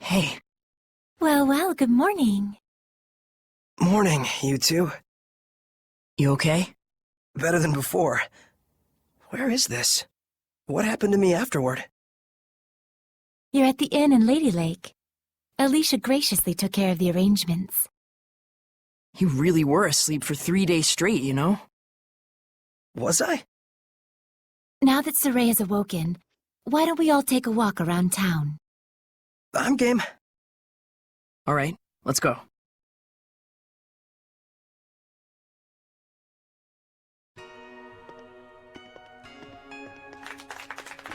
Hey. Well, good morning. Morning, you two. You okay? Better than before. Where is this? What happened to me afterward? You're at the inn in Ladylake. Alisha graciously took care of the arrangements. You really were asleep for 3 days straight, you know? Was I? Now that Saray has awoken, why don't we all take a walk around town? I'm game. All right, let's go.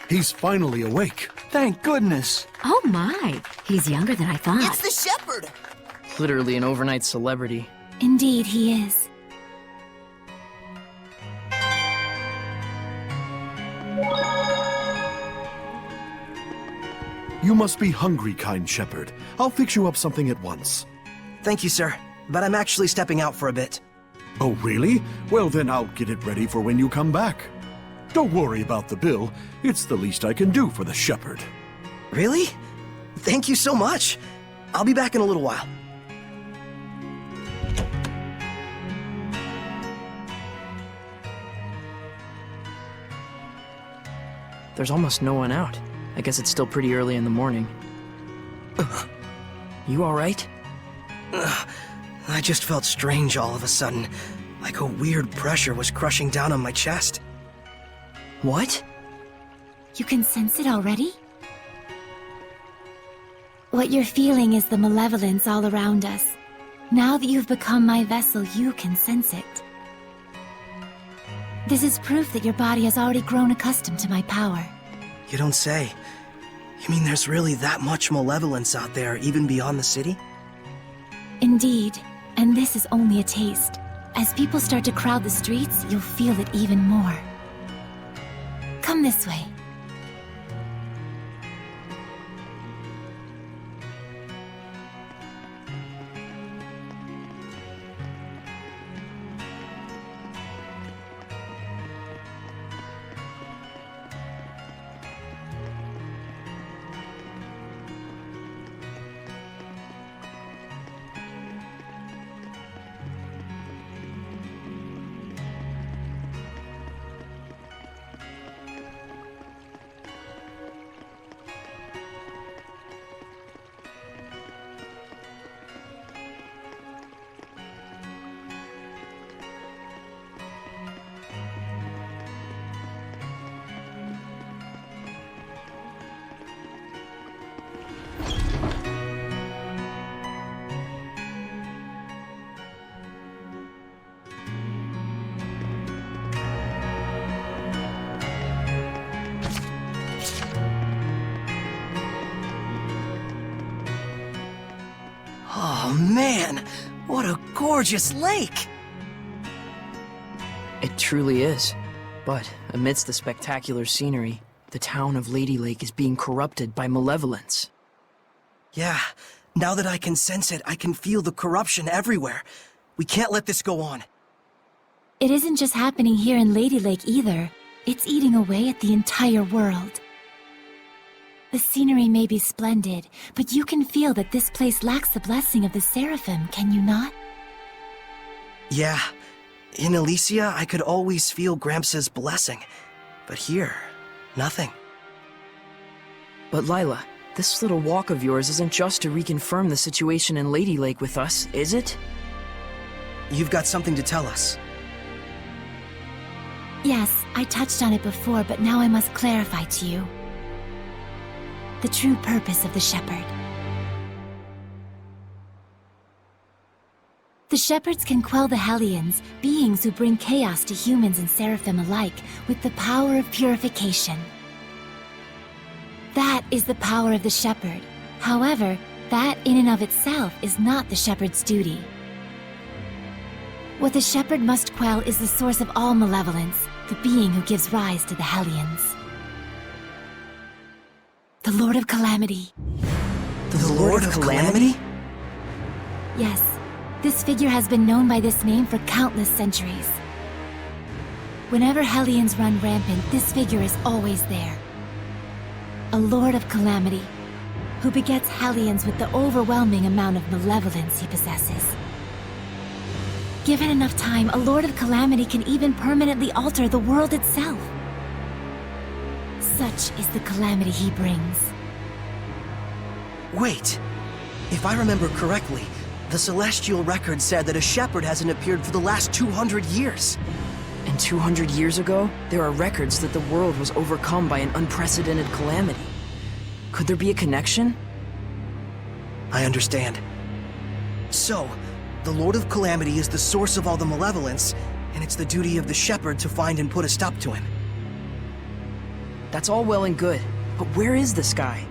He's finally awake. Thank goodness. Oh my, he's younger than I thought. It's the shepherd! Literally an overnight celebrity. Indeed, he is. You must be hungry, kind shepherd. I'll fix you up something at once. Thank you, sir. But I'm actually stepping out for a bit. Oh, really? Well, then I'll get it ready for when you come back. Don't worry about the bill. It's the least I can do for the shepherd. Really? Thank you so much. I'll be back in a little while. There's almost no one out. I guess it's still pretty early in the morning. You all right? I just felt strange all of a sudden, like a weird pressure was crushing down on my chest. What? You can sense it already? What you're feeling is the malevolence all around us. Now that you've become my vessel, you can sense it. This is proof that your body has already grown accustomed to my power. You don't say. You mean there's really that much malevolence out there, even beyond the city? Indeed, and this is only a taste. As people start to crowd the streets, you'll feel it even more. Come this way. Oh man, what a gorgeous lake! It truly is. But amidst the spectacular scenery, the town of Ladylake is being corrupted by malevolence. Yeah, now that I can sense it, I can feel the corruption everywhere. We can't let this go on. It isn't just happening here in Ladylake either. It's eating away at the entire world. The scenery may be splendid, but you can feel that this place lacks the blessing of the Seraphim, can you not? Yeah, in Elysia, I could always feel Gramps' blessing. But here, nothing. But Lila, this little walk of yours isn't just to reconfirm the situation in Ladylake with us, is it? You've got something to tell us. Yes, I touched on it before, but now I must clarify to you the true purpose of the Shepherd. The Shepherds can quell the Hellions, beings who bring chaos to humans and Seraphim alike, with the power of purification. That is the power of the Shepherd. However, that in and of itself is not the Shepherd's duty. What the Shepherd must quell is the source of all malevolence, the being who gives rise to the Hellions. The Lord of Calamity. The Lord of Calamity? Yes, this figure has been known by this name for countless centuries. Whenever Hellions run rampant, this figure is always there. A Lord of Calamity. who begets Hellions with the overwhelming amount of malevolence he possesses. Given enough time, a Lord of Calamity can even permanently alter the world itself. Such is the calamity he brings. Wait. If I remember correctly, the Celestial Record said that a shepherd hasn't appeared for the last 200 years. And 200 years ago, there are records that the world was overcome by an unprecedented calamity. Could there be a connection? I understand. So, the Lord of Calamity is the source of all the malevolence, and it's the duty of the shepherd to find and put a stop to him. That's all well and good, but where is this guy?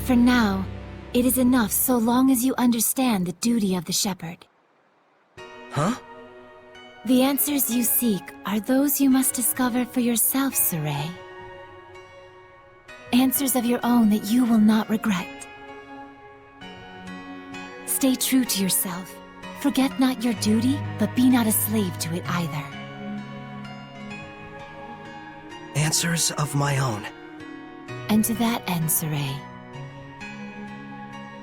For now, it is enough so long as you understand the duty of the shepherd. Huh? The answers you seek are those you must discover for yourself, Saray. Answers of your own that you will not regret. Stay true to yourself. Forget not your duty, but be not a slave to it either. Answers of my own. And to that end, Saray,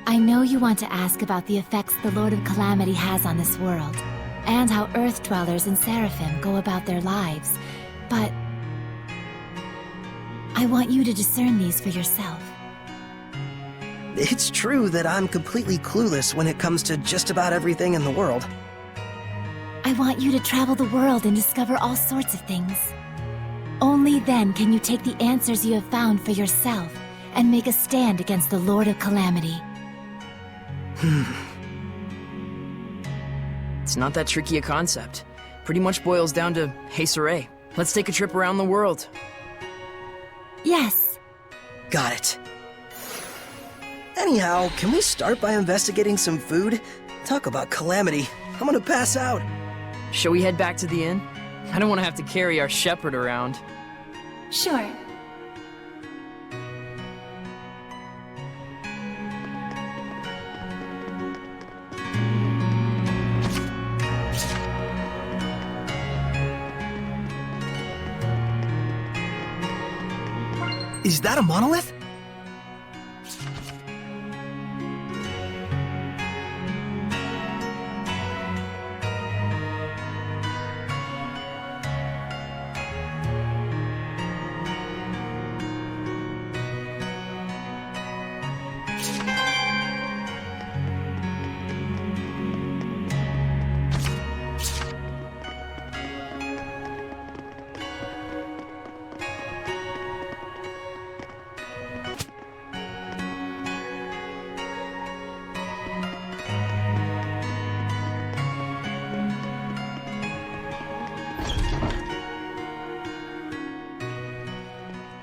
I know you want to ask about the effects the Lord of Calamity has on this world, and how Earth Dwellers and Seraphim go about their lives, but I want you to discern these for yourself. It's true that I'm completely clueless when it comes to just about everything in the world. I want you to travel the world and discover all sorts of things. Only then can you take the answers you have found for yourself and make a stand against the Lord of Calamity. It's not that tricky a concept. Pretty much boils down to, hey Saray, let's take a trip around the world. Yes. Got it. Anyhow, can we start by investigating some food? Talk about calamity. I'm gonna pass out. Shall we head back to the inn? I don't want to have to carry our shepherd around. Sure. Is that a monolith?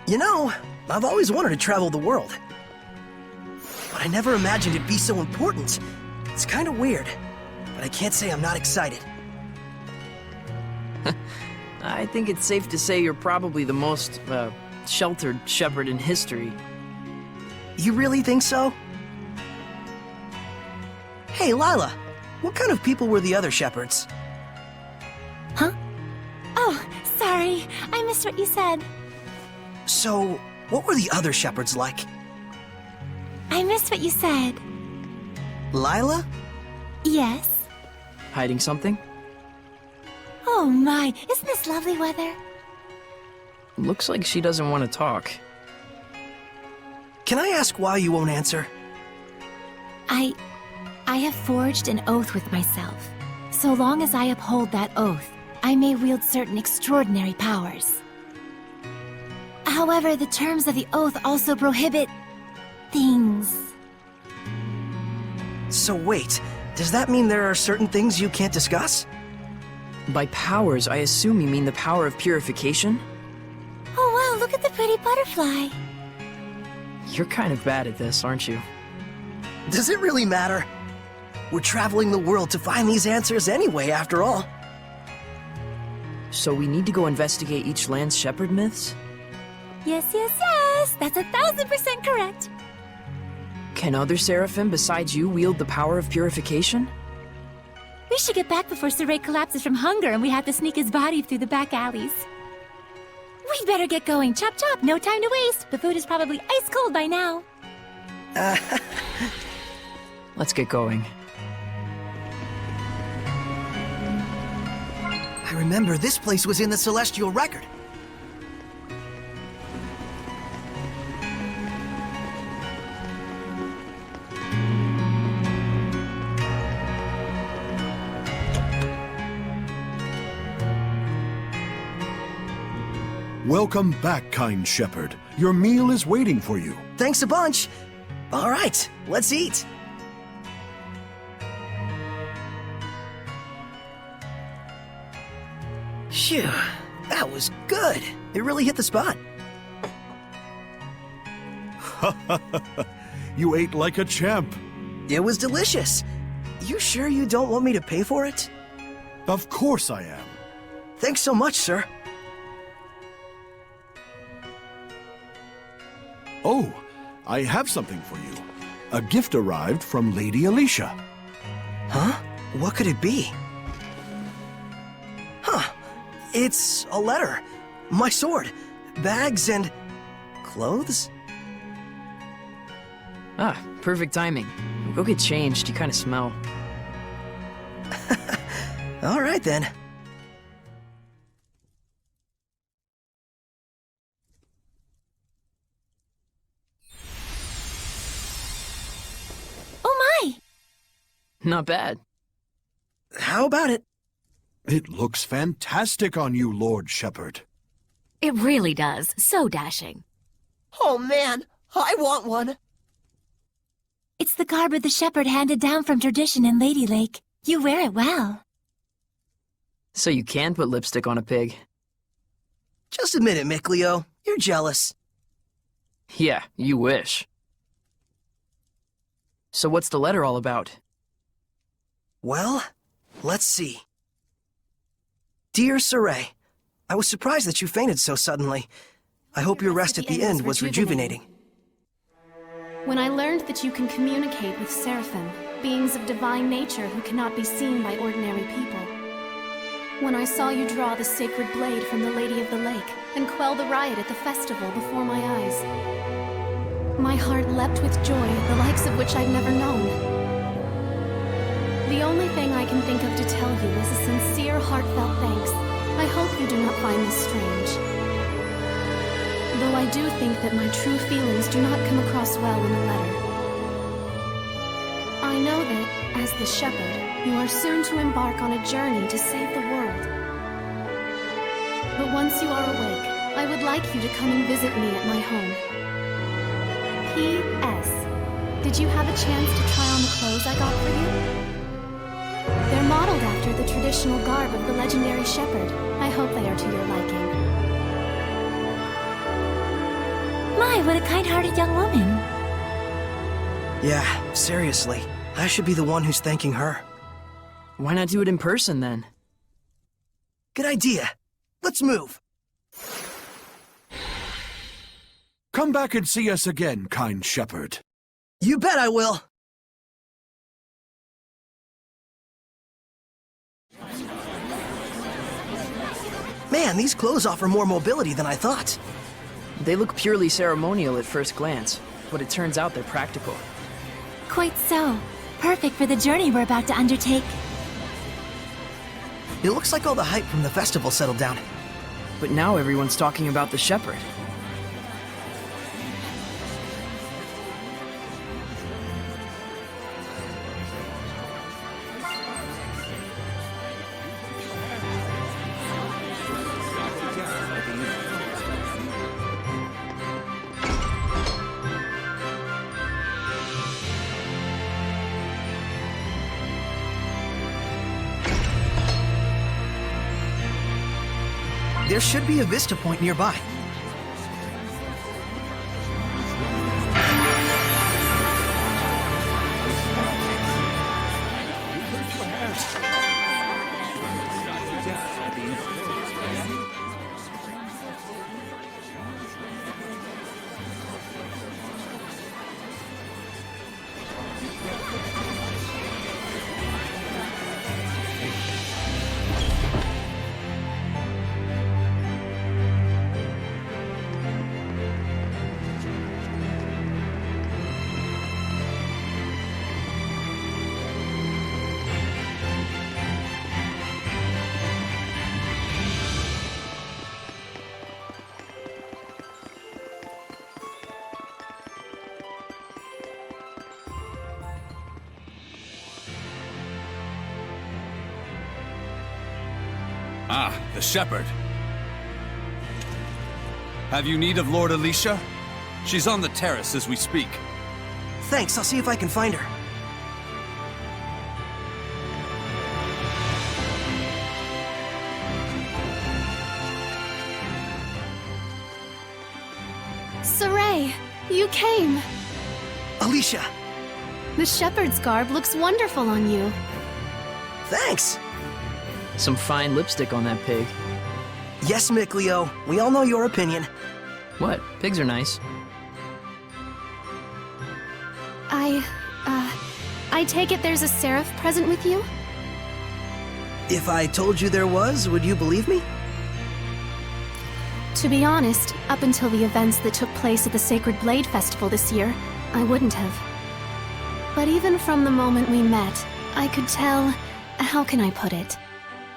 You know, I've always wanted to travel the world. But I never imagined it'd be so important. It's kind of weird, but I can't say I'm not excited. I think it's safe to say you're probably the most, sheltered shepherd in history. You really think so? Hey, Lila, what kind of people were the other shepherds? Huh? Oh, sorry. I missed what you said. So, what were the other shepherds like? I missed what you said. Lila? Yes. Hiding something? Oh my, isn't this lovely weather? Looks like she doesn't want to talk. Can I ask why you won't answer? I have forged an oath with myself. So long as I uphold that oath, I may wield certain extraordinary powers. However, the terms of the oath also prohibit things. So wait, does that mean there are certain things you can't discuss? By powers, I assume you mean the power of purification? Oh wow, look at the pretty butterfly. You're kind of bad at this, aren't you? Does it really matter? We're traveling the world to find these answers anyway, after all. So we need to go investigate each land's shepherd myths? Yes, that's 1000% correct. Can other seraphim besides you wield the power of purification? We should get back before Saray collapses from hunger and we have to sneak his body through the back alleys. We'd better get going. Chop chop, no time to waste. The food is probably ice cold by now. Let's get going. I remember this place was in the Celestial Record. Welcome back, kind shepherd. Your meal is waiting for you. Thanks a bunch. All right, let's eat. Phew, that was good. It really hit the spot. You ate like a champ. It was delicious. You sure you don't want me to pay for it? Of course I am. Thanks so much, sir. Oh, I have something for you. A gift arrived from Lady Alisha. Huh? What could it be? Huh. It's a letter. My sword. Bags and... clothes? Ah, perfect timing. Go get changed, you kind of smell. All right, then. Oh my! Not bad. How about it? It looks fantastic on you, Lord Shepherd. It really does. So dashing. Oh, man. I want one. It's the garb of the shepherd handed down from tradition in Ladylake. You wear it well. So you can put lipstick on a pig. Just admit it, Mikleo. You're jealous. Yeah, you wish. So what's the letter all about? Well, let's see. Dear Saray, I was surprised that you fainted so suddenly. I hope your rest at the end was rejuvenating. When I learned that you can communicate with seraphim, beings of divine nature who cannot be seen by ordinary people. When I saw you draw the sacred blade from the Lady of the Lake and quell the riot at the festival before my eyes. My heart leapt with joy, the likes of which I've never known. The only thing I can think of to tell you is a sincere, heartfelt thanks. I hope you do not find this strange. Though I do think that my true feelings do not come across well in a letter. I know that, as the shepherd, you are soon to embark on a journey to save the world. But once you are awake, I would like you to come and visit me at my home. P.S. Did you have a chance to try on the clothes I got for you? They're modeled after the traditional garb of the legendary shepherd. I hope they are to your liking. My, what a kind-hearted young woman. Yeah, seriously. I should be the one who's thanking her. Why not do it in person, then? Good idea. Let's move. Come back and see us again, kind shepherd. You bet I will. Man, these clothes offer more mobility than I thought. They look purely ceremonial at first glance, but it turns out they're practical. Quite so. Perfect for the journey we're about to undertake. It looks like all the hype from the festival settled down. But now everyone's talking about the shepherd. There should be a vista point nearby. Ah, the shepherd. Have you need of Lord Alisha? She's on the terrace as we speak. Thanks, I'll see if I can find her. Saray, you came! Alisha! The shepherd's garb looks wonderful on you. Thanks! Some fine lipstick on that pig. Yes, Mikleo, we all know your opinion. What? Pigs are nice. I take it there's a seraph present with you? If I told you there was, would you believe me? To be honest, up until the events that took place at the Sacred Blade Festival this year, I wouldn't have. But even from the moment we met, I could tell... how can I put it?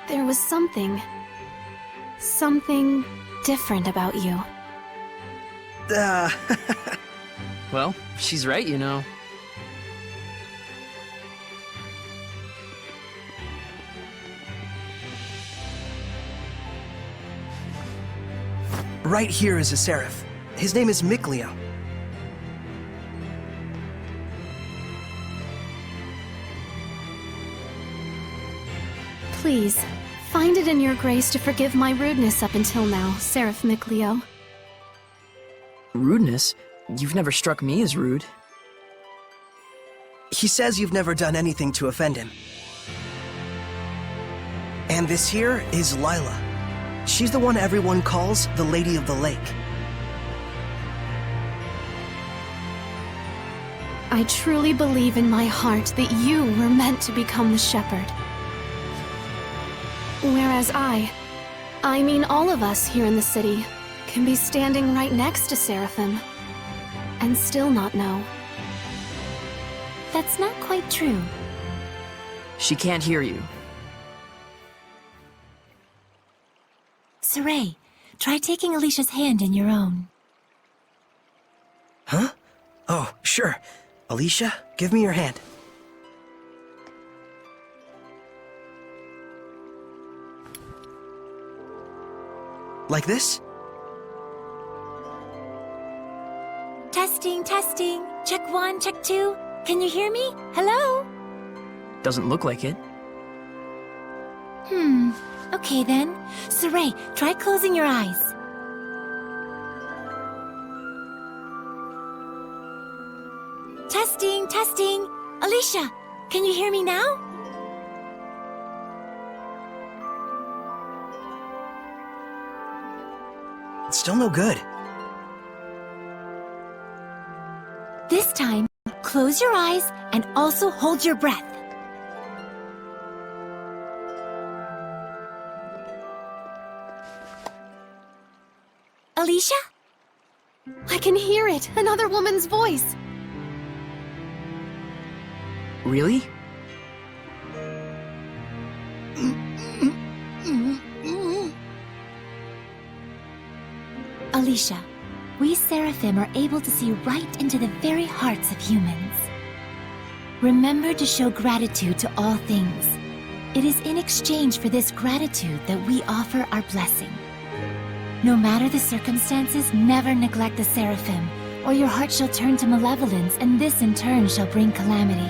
There was something different about you. Well, she's right, you know. Right here is a seraph. His name is Mikleo. Please, find it in your grace to forgive my rudeness up until now, Seraph Mikleo. Rudeness? You've never struck me as rude. He says you've never done anything to offend him. And this here is Lila. She's the one everyone calls the Lady of the Lake. I truly believe in my heart that you were meant to become the shepherd. Whereas I mean all of us here in the city, can be standing right next to Seraphim and still not know. That's not quite true. She can't hear you. Saray, try taking Alisha's hand in your own. Huh? Oh, sure. Alisha, give me your hand. Like this? Testing, testing. Check 1, check 2. Can you hear me? Hello? Doesn't look like it. Okay then. Saray, try closing your eyes. Testing, testing. Alisha, can you hear me now? It's still no good. This time, close your eyes and also hold your breath. Alisha? I can hear it! Another woman's voice! Really? Alisha, we Seraphim are able to see right into the very hearts of humans. Remember to show gratitude to all things. It is in exchange for this gratitude that we offer our blessing. No matter the circumstances, never neglect the Seraphim, or your heart shall turn to malevolence, and this in turn shall bring calamity.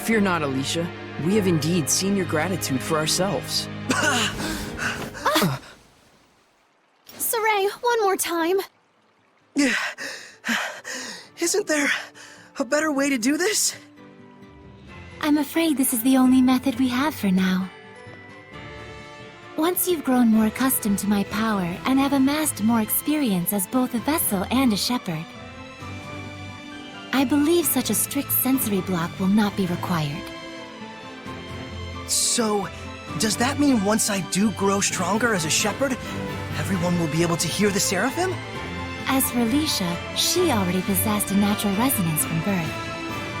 Fear not, Alisha. We have indeed seen your gratitude for ourselves. Saray, one more time! Isn't there a better way to do this? I'm afraid this is the only method we have for now. Once you've grown more accustomed to my power and have amassed more experience as both a vessel and a shepherd, I believe such a strict sensory block will not be required. So, does that mean once I do grow stronger as a shepherd, everyone will be able to hear the Seraphim? As for Alisha, she already possessed a natural resonance from birth,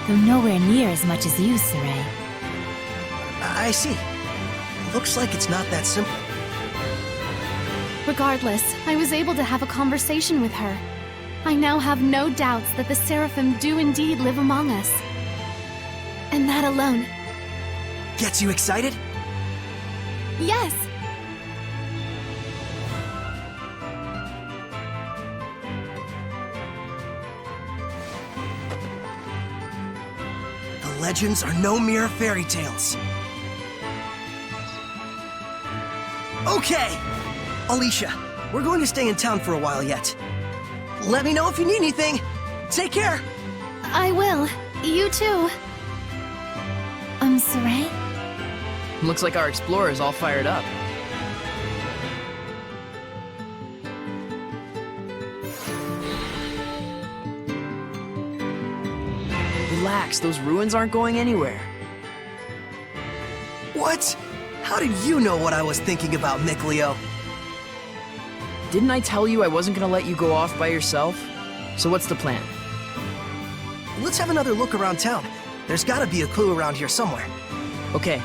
though nowhere near as much as you, Saray. I see. Looks like it's not that simple. Regardless, I was able to have a conversation with her. I now have no doubts that the Seraphim do indeed live among us. And that alone gets you excited? Yes. The legends are no mere fairy tales. Okay! Alisha, we're going to stay in town for a while yet. Let me know if you need anything. Take care! I will. You too. Saray? Looks like our explorer's all fired up. Relax, those ruins aren't going anywhere. What? How did you know what I was thinking about, Mikleo? Didn't I tell you I wasn't gonna let you go off by yourself? So what's the plan? Let's have another look around town. There's gotta be a clue around here somewhere. Okay.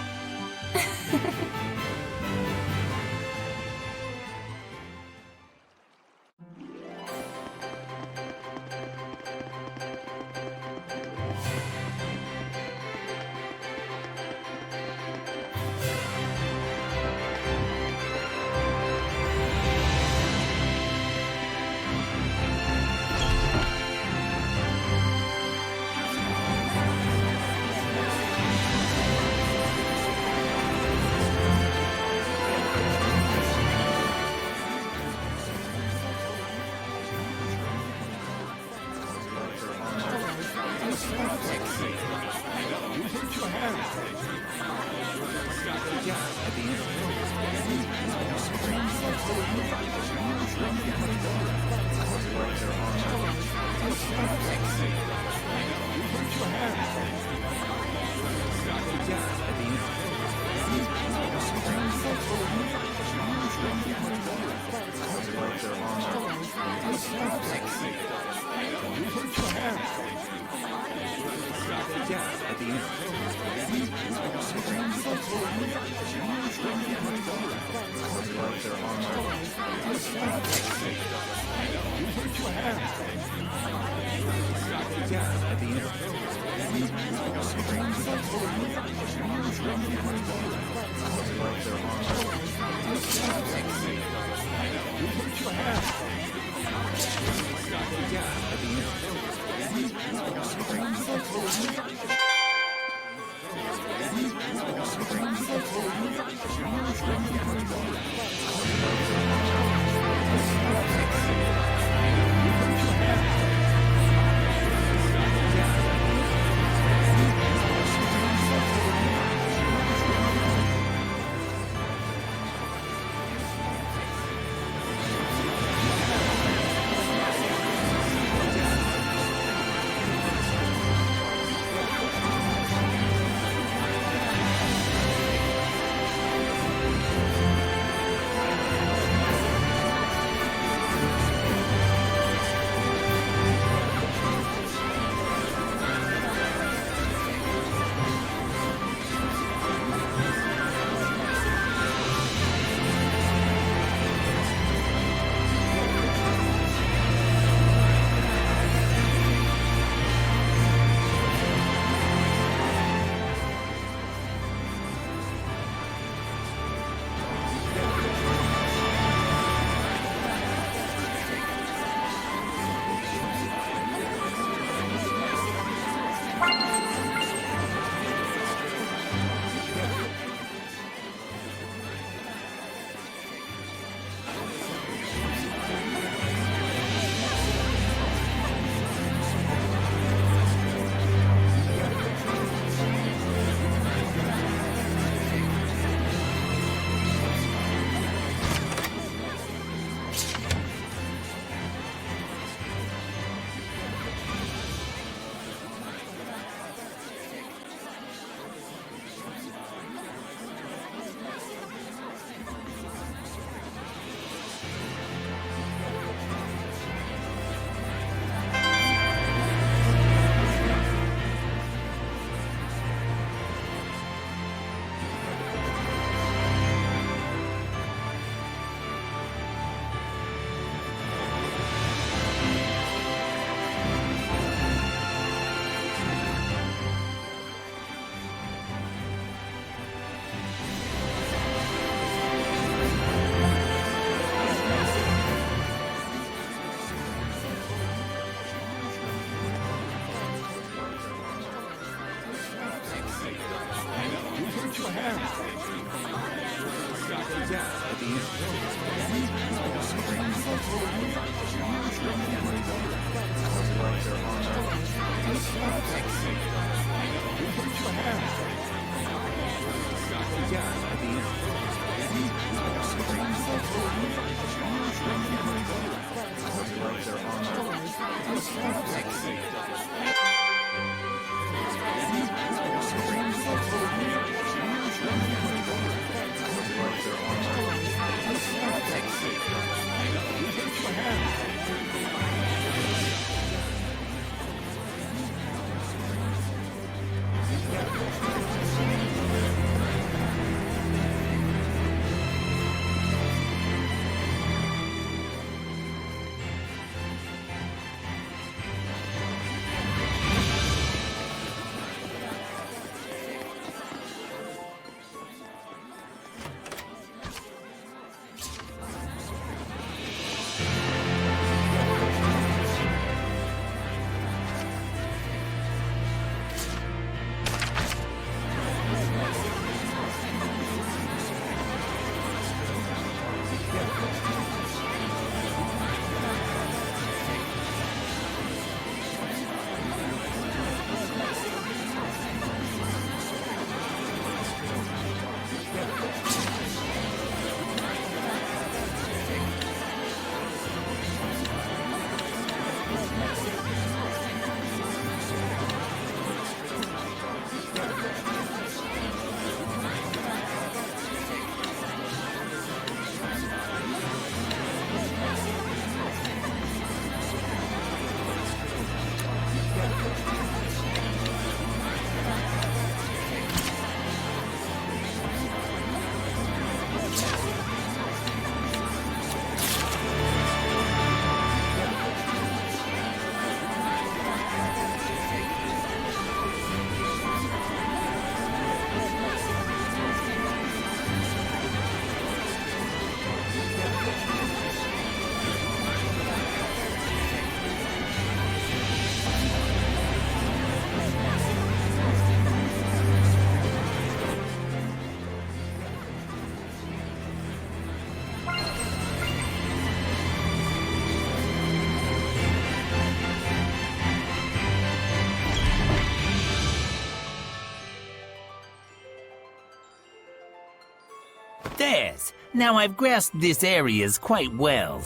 There's. Now I've grasped this areas quite well.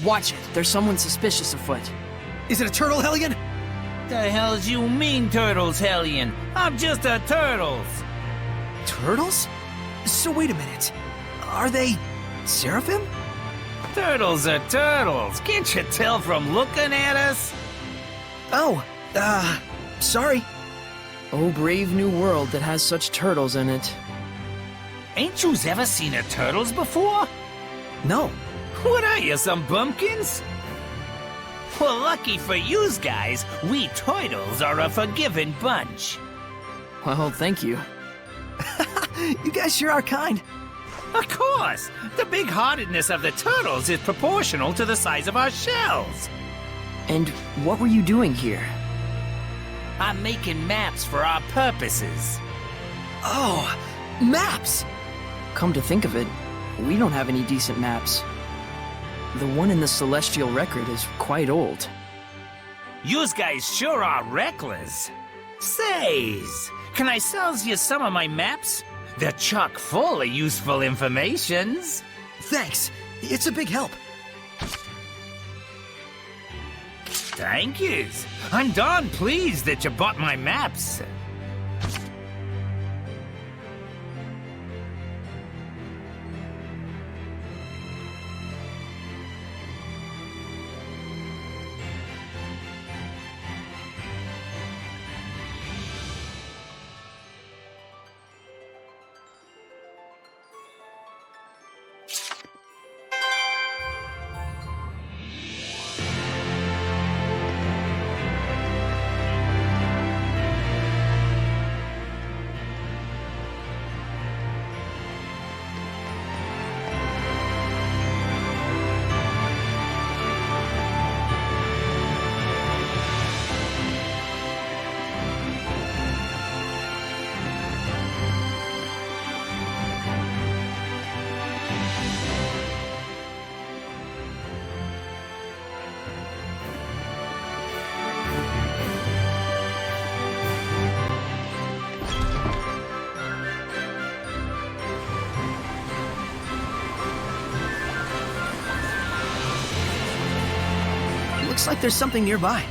Watch it. There's someone suspicious afoot. Is it a turtle, Hellion? The hell's you mean, Turtles, Hellion? I'm just a Turtles. Turtles? So wait a minute. Are they Seraphim? Turtles are turtles. Can't you tell from looking at us? Oh, sorry. Oh, brave new world that has such turtles in it. Ain't yous ever seen a turtles before? No. What are you, some bumpkins? Well, lucky for yous guys, we turtles are a forgiving bunch. Well, thank you. You guys sure are kind. Of course! The big-heartedness of the turtles is proportional to the size of our shells. And what were you doing here? I'm making maps for our purposes. Oh, maps! Come to think of it, we don't have any decent maps. The one in the Celestial Record is quite old. Yous guys sure are reckless. Says, can I sell you some of my maps? They're chock full of useful informations. Thanks. It's a big help. Thank yous. I'm darn pleased that you bought my maps. Looks like there's something nearby.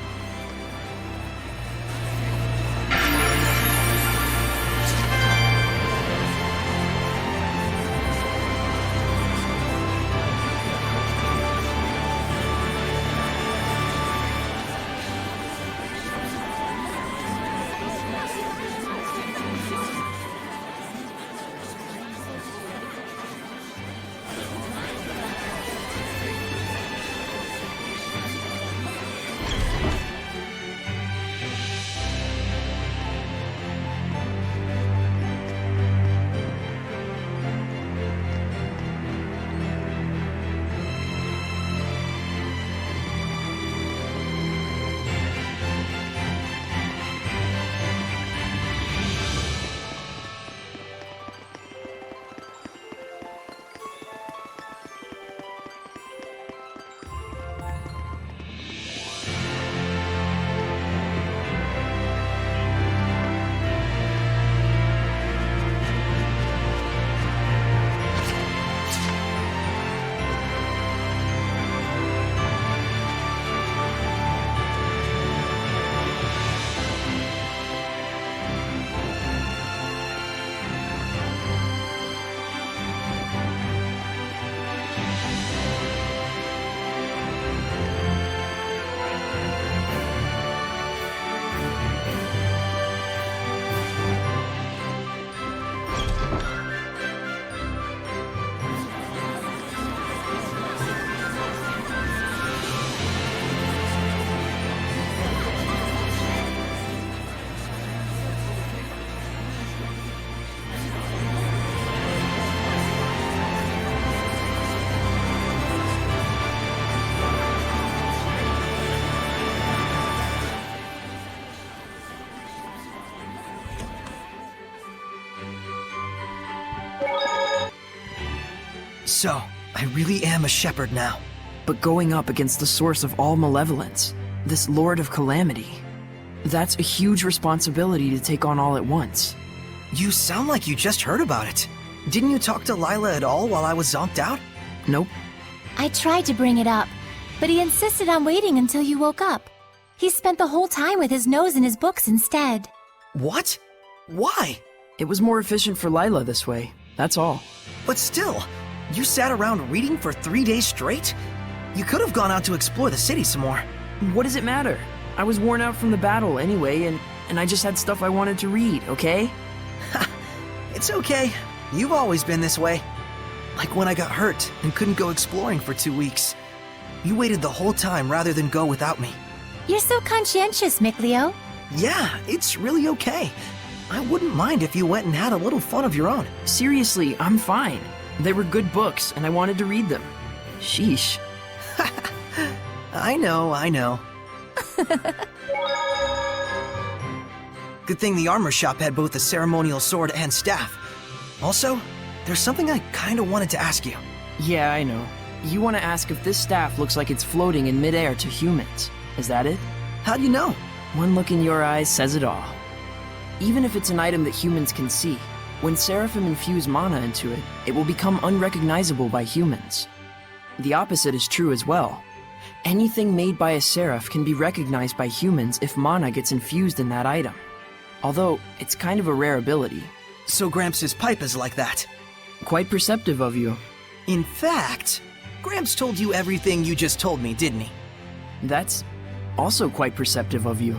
So, I really am a shepherd now. But going up against the source of all malevolence, this Lord of Calamity, that's a huge responsibility to take on all at once. You sound like you just heard about it. Didn't you talk to Lila at all while I was zonked out? Nope. I tried to bring it up, but he insisted on waiting until you woke up. He spent the whole time with his nose in his books instead. What? Why? It was more efficient for Lila this way, that's all. But still, you sat around reading for 3 days straight? You could have gone out to explore the city some more. What does it matter? I was worn out from the battle anyway, and I just had stuff I wanted to read, okay? It's okay. You've always been this way. Like when I got hurt and couldn't go exploring for 2 weeks. You waited the whole time rather than go without me. You're so conscientious, Mikleo. Yeah, it's really okay. I wouldn't mind if you went and had a little fun of your own. Seriously, I'm fine. They were good books, and I wanted to read them. Sheesh. I know. Good thing the armor shop had both a ceremonial sword and staff. Also, there's something I kinda wanted to ask you. Yeah, I know. You want to ask if this staff looks like it's floating in midair to humans. Is that it? How do you know? One look in your eyes says it all. Even if it's an item that humans can see, when Seraphim infuse mana into it, it will become unrecognizable by humans. The opposite is true as well. Anything made by a Seraph can be recognized by humans if mana gets infused in that item. Although, it's kind of a rare ability. So Gramps' pipe is like that. Quite perceptive of you. In fact, Gramps told you everything you just told me, didn't he? That's also quite perceptive of you.